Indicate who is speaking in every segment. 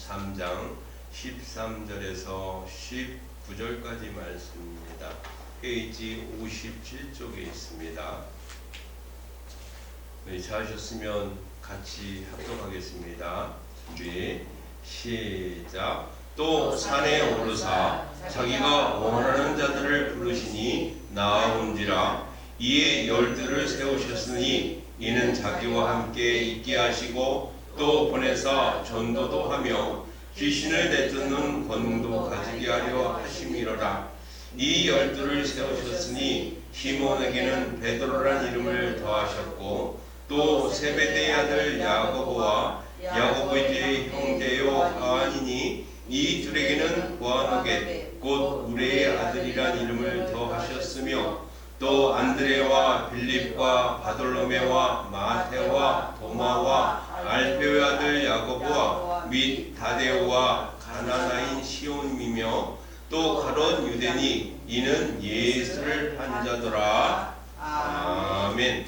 Speaker 1: 3장 13절에서 19절까지 말씀입니다. 페이지 57쪽에 있습니다. 찾으셨으면 같이 합독하겠습니다. 준비 시작. 또 산에 오르사 자기가 원하는 자들을 부르시니 나아온지라. 이에 열두를 세우셨으니 이는 자기와 함께 있게 하시고 또 보내사 전도도 하며 귀신을 내쫓는 권능도 가지게 하려 하심이로라. 이 열두를 세우셨으니 시몬에게는 베드로란 이름을 더하셨고 또 세베대의 아들 야고보와 야고보의 형제요 요한이니 이 둘에게는 보아너겟 곧 우레의 아들이란 이름을 더하셨으며 또 안드레와 빌립과 바돌로메와 마테와 도마와 알페오의 아들 야고보와 및 다데오와 가나나인 시온이며 또 가롯 유대니 이는 예수를 판 자더라. 아멘.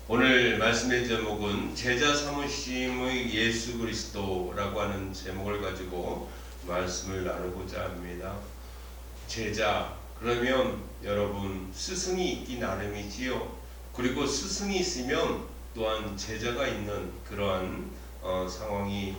Speaker 1: 오늘 말씀의 제목은 제자 삼으심의 예수 그리스도라고 하는 제목을 가지고 말씀을 나누고자 합니다. 제자, 그러면 여러분 스승이 있기 나름이지요. 그리고 스승이 있으면 또한 제자가 있는 그러한 상황이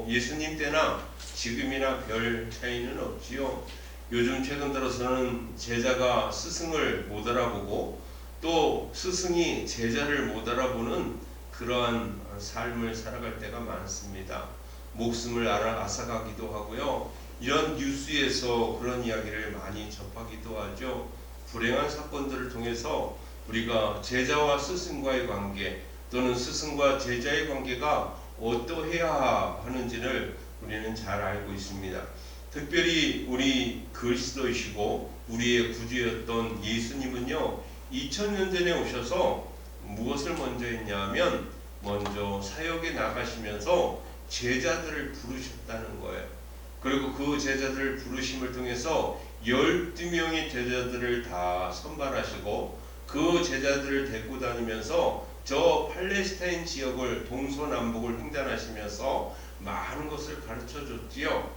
Speaker 1: 예수님 때나 지금이나 별 차이는 없지요. 요즘 최근 들어서는 제자가 스승을 못 알아보고 또 스승이 제자를 못 알아보는 그러한 삶을 살아갈 때가 많습니다. 목숨을 앗아가기도 하고요. 이런 뉴스에서 그런 이야기를 많이 접하기도 하죠. 불행한 사건들을 통해서 우리가 제자와 스승과의 관계 또는 스승과 제자의 관계가 어떠해야 하는지를 우리는 잘 알고 있습니다. 특별히 우리 그리스도이시고 우리의 구주였던 예수님은요, 2000년 전에 오셔서 무엇을 먼저 했냐면 먼저 사역에 나가시면서 제자들을 부르셨다는 거예요. 그리고 그 제자들을 부르심을 통해서 12명의 제자들을 다 선발하시고 그 제자들을 데리고 다니면서 저 팔레스타인 지역을 동서남북을 횡단하시면서 많은 것을 가르쳐 줬지요.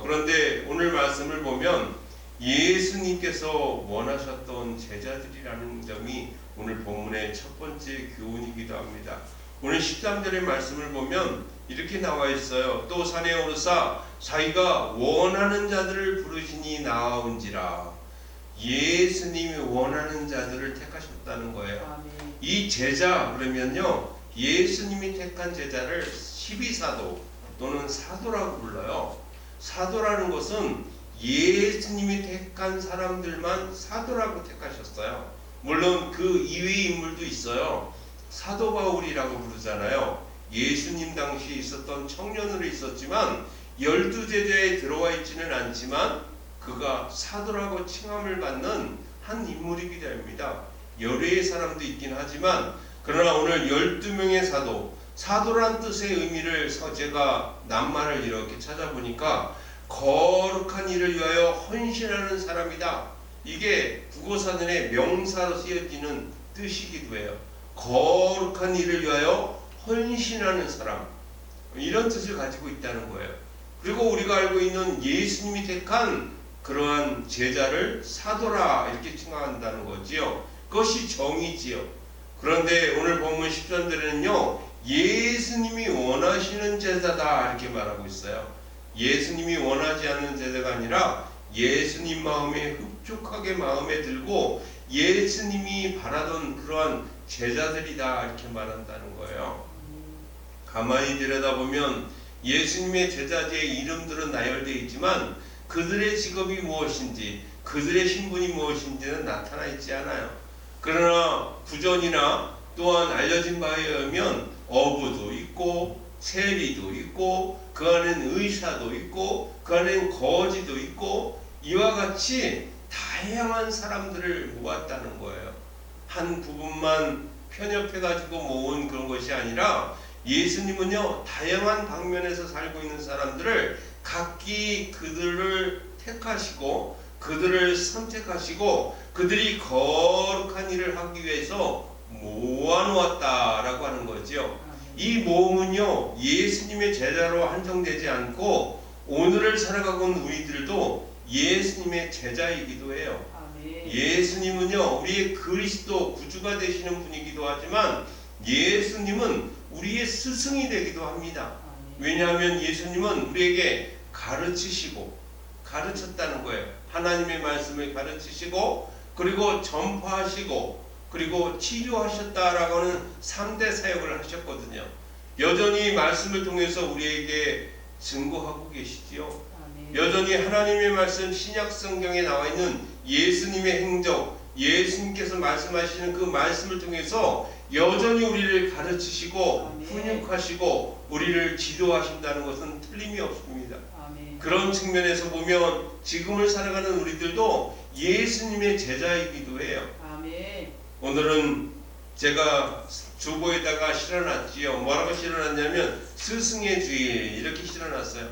Speaker 1: 그런데 오늘 말씀을 보면 예수님께서 원하셨던 제자들이라는 점이 오늘 본문의 첫 번째 교훈이기도 합니다. 오늘 13절의 말씀을 보면 이렇게 나와 있어요. 또 산에 오르사 자기가 원하는 자들을 부르시니 나아온지라. 예수님이 원하는 자들을 택하셨다는 거예요. 이 제자 그러면요, 예수님이 택한 제자를 12사도 또는 사도라고 불러요. 사도라는 것은 예수님이 택한 사람들만 사도라고 택하셨어요. 물론 그 이외의 인물도 있어요. 사도 바울이라고 부르잖아요. 예수님 당시 있었던 청년으로 있었지만 12제자에 들어와 있지는 않지만 그가 사도라고 칭함을 받는 한 인물이기도 합니다. 여러 사람도 있긴 하지만 그러나 오늘 12명의 사도란 뜻의 의미를 제가 낱말을 이렇게 찾아보니까 거룩한 일을 위하여 헌신하는 사람이다. 이게 국어사전에 명사로 쓰여지는 뜻이기도 해요. 거룩한 일을 위하여 헌신하는 사람, 이런 뜻을 가지고 있다는 거예요. 그리고 우리가 알고 있는 예수님이 택한 그러한 제자를 사도라 이렇게 칭한다는 거지요. 그것이 정의지요. 그런데 오늘 본문 10절에는요, 예수님이 원하시는 제자다 이렇게 말하고 있어요. 예수님이 원하지 않는 제자가 아니라 예수님 마음에 흡족하게 마음에 들고 예수님이 바라던 그러한 제자들이다 이렇게 말한다는 거예요. 가만히 들여다보면 예수님의 제자들의 이름들은 나열되어 있지만 그들의 직업이 무엇인지 그들의 신분이 무엇인지는 나타나 있지 않아요. 그러나 구전이나 또한 알려진 바에 의하면 어부도 있고 세리도 있고 그 안에는 의사도 있고 그 안에는 거지도 있고 이와 같이 다양한 사람들을 모았다는 거예요. 한 부분만 편협해가지고 모은 그런 것이 아니라 예수님은요, 다양한 방면에서 살고 있는 사람들을 각기 그들을 택하시고 그들을 선택하시고 그들이 거룩한 일을 하기 위해서 모아놓았다라고 하는 거죠. 이 모험은요 예수님의 제자로 한정되지 않고 오늘을 살아가고 있는 우리들도 예수님의 제자이기도 해요. 예수님은요 우리의 그리스도 구주가 되시는 분이기도 하지만 예수님은 우리의 스승이 되기도 합니다. 왜냐하면 예수님은 우리에게 가르치시고 가르쳤다는 거예요. 하나님의 말씀을 가르치시고 그리고 전파하시고 그리고 치료하셨다라고 하는 3대 사역을 하셨거든요. 여전히 말씀을 통해서 우리에게 증거하고 계시지요. 여전히 하나님의 말씀 신약 성경에 나와 있는 예수님의 행적, 예수님께서 말씀하시는 그 말씀을 통해서 여전히 우리를 가르치시고 훈육하시고 우리를 지도하신다는 것은 틀림이 없습니다. 그런 측면에서 보면 지금을 살아가는 우리들도 예수님의 제자이기도 해요. 오늘은 제가 주보에다가 실어놨지요. 뭐라고 실어놨냐면 스승의 주일 이렇게 실어놨어요.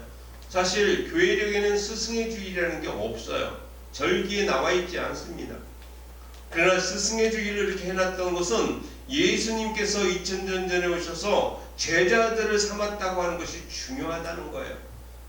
Speaker 1: 사실 교회력에는 스승의 주일이라는 게 없어요. 절기에 나와 있지 않습니다. 그러나 스승의 주일을 이렇게 해놨던 것은 예수님께서 2000년 전에 오셔서 제자들을 삼았다고 하는 것이 중요하다는 거예요.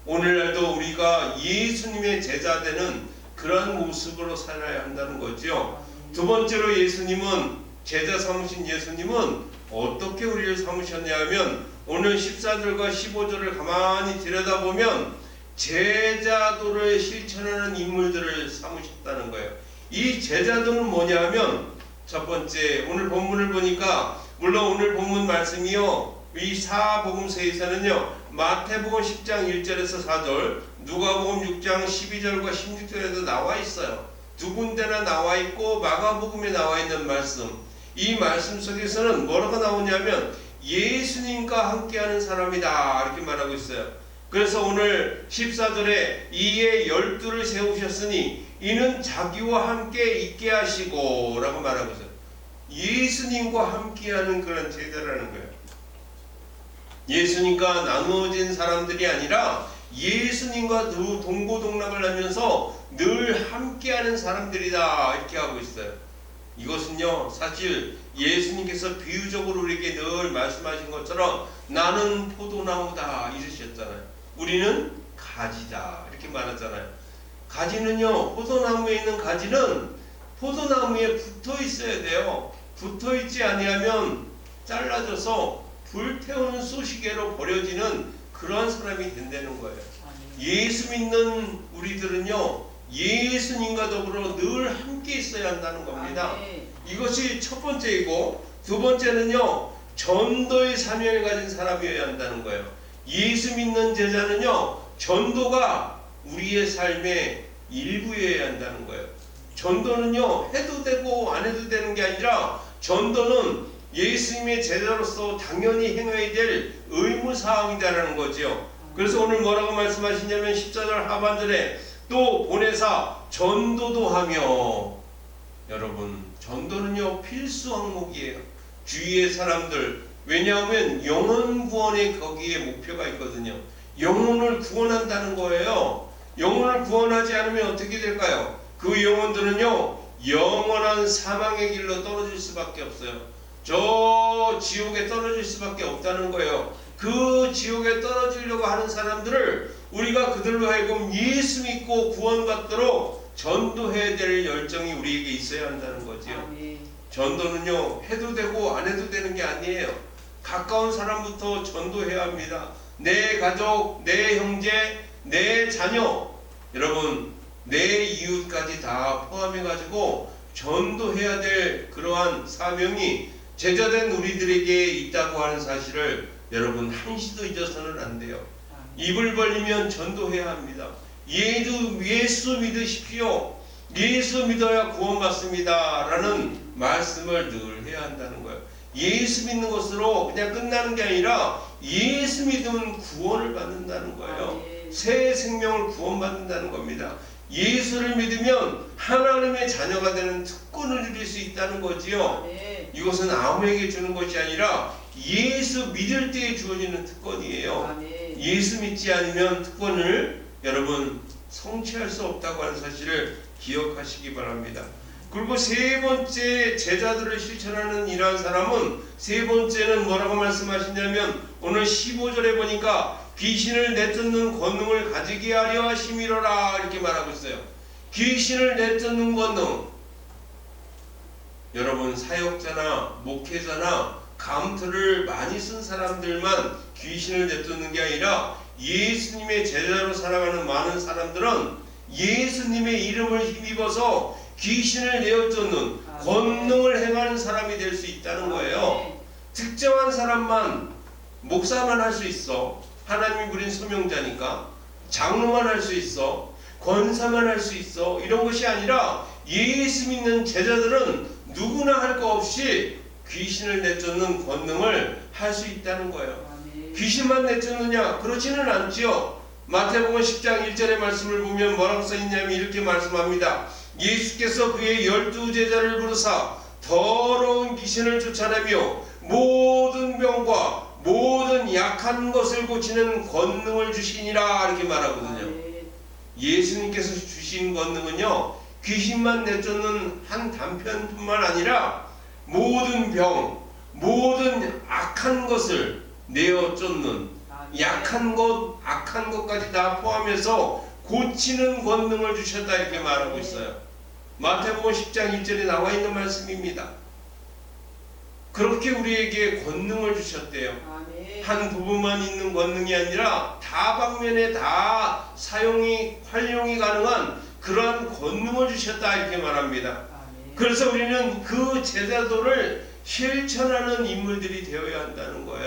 Speaker 1: 오늘날도 우리가 예수님의 제자되는 그런 모습으로 살아야 한다는 거죠. 두 번째로 예수님은 제자 삼으신 예수님은 어떻게 우리를 삼으셨냐 하면 오늘 14절과 15절을 가만히 들여다보면 제자도를 실천하는 인물들을 삼으셨다는 거예요. 이 제자도는 뭐냐 하면 첫 번째 오늘 본문을 보니까 물론 오늘 본문 말씀이요 이 사복음서에서는요 마태복음 10장 1절에서 4절 누가복음 6장 12절과 16절에도 나와 있어요. 두 군데나 나와 있고 마가복음에 나와 있는 말씀 이 말씀 속에서는 뭐라고 나오냐면 예수님과 함께하는 사람이다 이렇게 말하고 있어요. 그래서 오늘 14절에 이에 12를 세우셨으니 이는 자기와 함께 있게 하시고 라고 말하고 있어요. 예수님과 함께하는 그런 제자라는 거예요. 예수님과 나누어진 사람들이 아니라 예수님과 동고동락을 하면서 늘 함께하는 사람들이다 이렇게 하고 있어요. 이것은요 사실 예수님께서 비유적으로 우리에게 늘 말씀하신 것처럼 나는 포도나무다 이러셨잖아요. 우리는 가지다 이렇게 말하잖아요. 가지는요 포도나무에 있는 가지는 포도나무에 붙어 있어야 돼요. 붙어 있지 아니하면 잘라져서 불태우는 쏘시개로 버려지는 그런 사람이 된다는 거예요. 예수 믿는 우리들은요 예수님과 더불어 늘 함께 있어야 한다는 겁니다. 이것이 첫 번째이고 두 번째는요 전도의 사명을 가진 사람이어야 한다는 거예요. 예수 믿는 제자는요 전도가 우리의 삶의 일부여야 한다는 거예요. 전도는요 해도 되고 안 해도 되는 게 아니라 전도는 예수님의 제자로서 당연히 행해야 될 의무사항이다라는 거죠. 그래서 오늘 뭐라고 말씀하시냐면 14절 하반절에 또 보내사 전도도 하며 여러분 전도는요 필수 항목이에요. 주위의 사람들 왜냐하면 영혼 구원에 거기에 목표가 있거든요. 영혼을 구원한다는 거예요. 영혼을 구원하지 않으면 어떻게 될까요? 그 영혼들은요 영원한 사망의 길로 떨어질 수밖에 없어요. 저 지옥에 떨어질 수밖에 없다는 거예요. 그 지옥에 떨어지려고 하는 사람들을 우리가 그들로 하여금 예수 믿고 구원받도록 전도해야 될 열정이 우리에게 있어야 한다는 거죠. 전도는요 해도 되고 안 해도 되는 게 아니에요. 가까운 사람부터 전도해야 합니다. 내 가족, 내 형제, 내 자녀 여러분 내 이웃까지 다 포함해 가지고 전도해야 될 그러한 사명이 제자된 우리들에게 있다고 하는 사실을 여러분 한시도 잊어서는 안 돼요. 입을 벌리면 전도해야 합니다. 예수 믿으십시오. 예수 믿어야 구원받습니다 라는 말씀을 늘 해야 한다는 거예요. 예수 믿는 것으로 그냥 끝나는 게 아니라 예수 믿으면 구원을 받는다는 거예요. 새 생명을 구원받는다는 겁니다. 예수를 믿으면 하나님의 자녀가 되는 특권을 누릴 수 있다는 거지요. 이것은 아무에게 주는 것이 아니라 예수 믿을 때에 주어지는 특권이에요. 예수 믿지 않으면 특권을 여러분 성취할 수 없다고 하는 사실을 기억하시기 바랍니다. 그리고 세 번째 제자들을 실천하는 이러한 사람은 세 번째는 뭐라고 말씀하시냐면 오늘 15절에 보니까 귀신을 내쫓는 권능을 가지게 하려 하심이로라 이렇게 말하고 있어요. 귀신을 내쫓는 권능. 여러분 사역자나 목회자나 감투를 많이 쓴 사람들만 귀신을 내쫓는 게 아니라 예수님의 제자로 살아가는 많은 사람들은 예수님의 이름을 힘입어서 귀신을 내어쫓는 권능을 행하는 사람이 될 수 있다는 거예요. 특정한 사람만 목사만 할 수 있어. 하나님이 부린 소명자니까. 장로만 할 수 있어. 권사만 할 수 있어. 이런 것이 아니라 예수 믿는 제자들은 누구나 할 거 없이 귀신을 내쫓는 권능을 할 수 있다는 거예요. 귀신만 내쫓느냐? 그렇지는 않지요. 마태복음 10장 1절의 말씀을 보면 뭐라고 써있냐면 이렇게 말씀합니다. 예수께서 그의 12제자를 부르사 더러운 귀신을 쫓아내며 모든 병과 모든 약한 것을 고치는 권능을 주시니라 이렇게 말하거든요. 예수님께서 주신 권능은요 귀신만 내쫓는 한 단편뿐만 아니라 모든 병, 모든 악한 것을 내어쫓는 약한 것, 악한 것까지 다 포함해서 고치는 권능을 주셨다 이렇게 말하고 있어요. 마태복음 10장 1절에 나와 있는 말씀입니다. 그렇게 우리에게 권능을 주셨대요. 한 부분만 있는 권능이 아니라 다방면에 다 활용이 가능한 그러한 권능을 주셨다 이렇게 말합니다. 그래서 우리는 그 제자도를 실천하는 인물들이 되어야 한다는 거예요.